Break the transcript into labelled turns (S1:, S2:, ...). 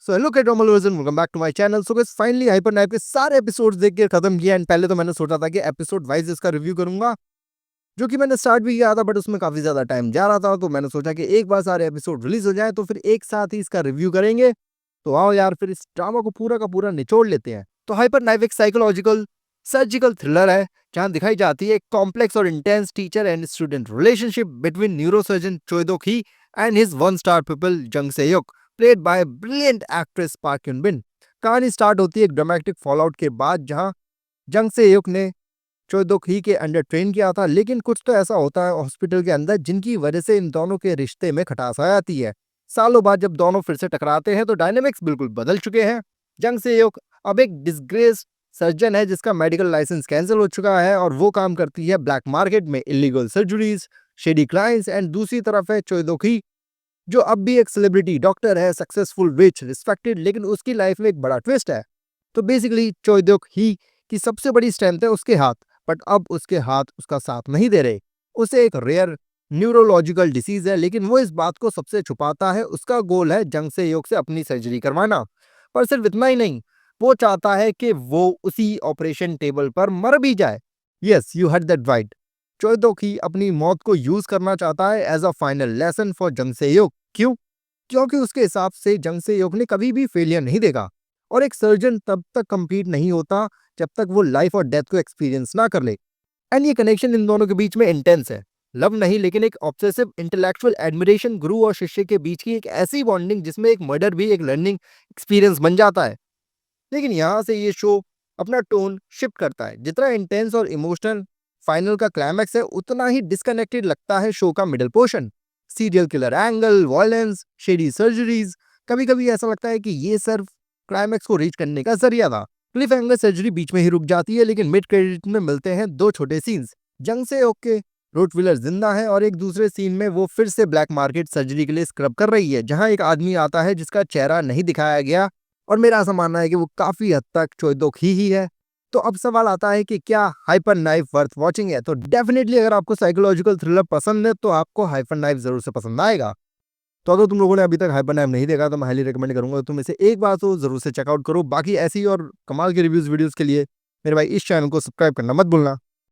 S1: So hello cat version, welcome back to my channel. So guys finally hyper knife के सारे episodes देख के खत्म किया। एंड पहले तो मैंने सोचा था कि एपिसोड वाइज इसका रिव्यू करूंगा, जो कि मैंने स्टार्ट भी किया था, बट उसमें काफी ज्यादा टाइम जा रहा था। तो मैंने सोचा कि एक बार सारे एपिसोड रिलीज हो जाए तो फिर एक साथ ही इसका रिव्यू करेंगे। तो आओ यार, फिर इस ड्रामा को पूरा का पूरा निचोड़ लेते हैं। तो हाइपर नाइफ एक साइकोलॉजिकल सर्जिकल थ्रिलर है, जहां दिखाई जाती है एक कॉम्प्लेक्स और intense teacher and student relationship between neurosurgeon Choi Deok Hee and his one star pupil Jung Seok, played by brilliant actress Park Eun Bin. कहानी स्टार्ट होती है एक ड्रामेटिक फॉलआउट के बाद, जहां जंग सेयोक ने चोइदोक ही के अंडर ट्रेन किया था, लेकिन कुछ तो ऐसा होता है हॉस्पिटल के अंदर जिनकी वजह से इन दोनों के रिश्ते में खटास आ जाती है। सालों बाद जब दोनों फिर से टकराते हैं तो डायनेमिक्स बिल्कुल बदल चुके हैं। जंग सेयोक अब एक डिसग्रेस्ड सर्जन है जिसका मेडिकल लाइसेंस कैंसिल हो चुका है और वो काम करती है ब्लैक मार्केट में illegal surgeries, shady clients. And दूसरी तरफ है चोइदोकी, जो अब भी एक सेलिब्रिटी डॉक्टर है, सक्सेसफुल, रिच, रिस्पेक्टेड, लेकिन उसकी लाइफ में एक बड़ा ट्विस्ट है। तो बेसिकली चोइदोक ही की सबसे बड़ी स्ट्रेंथ है उसके हाथ, बट अब उसके हाथ उसका साथ नहीं दे रहे। उसे एक रेयर न्यूरोलॉजिकल डिसीज है, लेकिन वो इस बात को सबसे छुपाता है। उसका गोल है जंग से योग से अपनी सर्जरी करवाना, पर सिर्फ इतना ही नहीं, वो चाहता है कि वो उसी ऑपरेशन टेबल पर मर भी जाए। Yes, you heard that right. Choi Deok Hee अपनी मौत को यूज करना चाहता है as a final lesson for Jung से योग। क्यों? क्योंकि उसके हिसाब से जंग से योग ने कभी भी फेलियर नहीं देगा, और एक सर्जन तब तक कंप्लीट नहीं होता जब तक वो लाइफ और डेथ को एक्सपीरियंस ना कर ले। एंड ये कनेक्शन इन दोनों के बीच में इंटेंस है। लव नहीं, लेकिन एक ऑब्सेसिव इंटेलेक्चुअल एडमिरेशन, गुरु और शिष्य के बीच की एक ऐसी बॉन्डिंग जिसमें एक मर्डर भी एक लर्निंग एक्सपीरियंस बन जाता है। लेकिन यहाँ से ये शो अपना टोन शिफ्ट करता है। जितना इंटेंस और इमोशनल फाइनल का क्लाइमैक्स है, उतना ही डिस्कनेक्टेड लगता है शो का middle portion. Serial killer angle, violence, shady surgeries, कभी कभी ऐसा लगता है कि ये सिर्फ क्लाइमैक्स को रीच करने का जरिया था। क्लिफ एंगल सर्जरी बीच में ही रुक जाती है, लेकिन मिड क्रेडिट में मिलते हैं दो छोटे सीन्स। जंग से ओके रोटविलर जिंदा है, और एक दूसरे सीन में वो फिर से ब्लैक मार्केट सर्जरी के लिए स्क्रब कर रही है, जहां एक आदमी आता है जिसका चेहरा नहीं दिखाया गया, और मेरा ऐसा मानना है कि वो काफी हद तक चोइदोक ही है। तो अब सवाल आता है कि क्या हाइपर नाइफ वर्थ वॉचिंग है? तो डेफिनेटली अगर आपको साइकोलॉजिकल थ्रिलर पसंद है तो आपको हाइपर नाइफ जरूर से पसंद आएगा। तो अगर तुम लोगों ने अभी तक हाइपर नाइफ नहीं देखा तो मैं हाईली रिकमेंड करूंगा तुम इसे एक बार तो जरूर से चेकआउट करो। बाकी ऐसी और कमाल के रिव्यूज वीडियोस के लिए मेरे भाई इस चैनल को सब्सक्राइब करना मत भूलना।